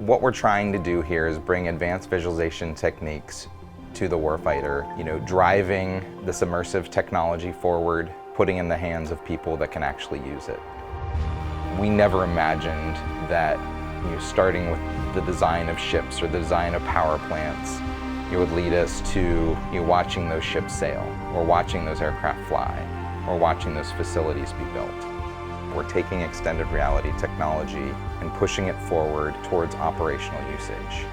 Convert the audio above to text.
What we're trying to do here is bring advanced visualization techniques to the warfighter, driving this immersive technology forward, putting in the hands of people that can actually use it. We never imagined that starting with the design of ships or the design of power plants, it would lead us to watching those ships sail, or watching those aircraft fly, or watching those facilities be built. We're taking extended reality technology and pushing it forward towards operational usage.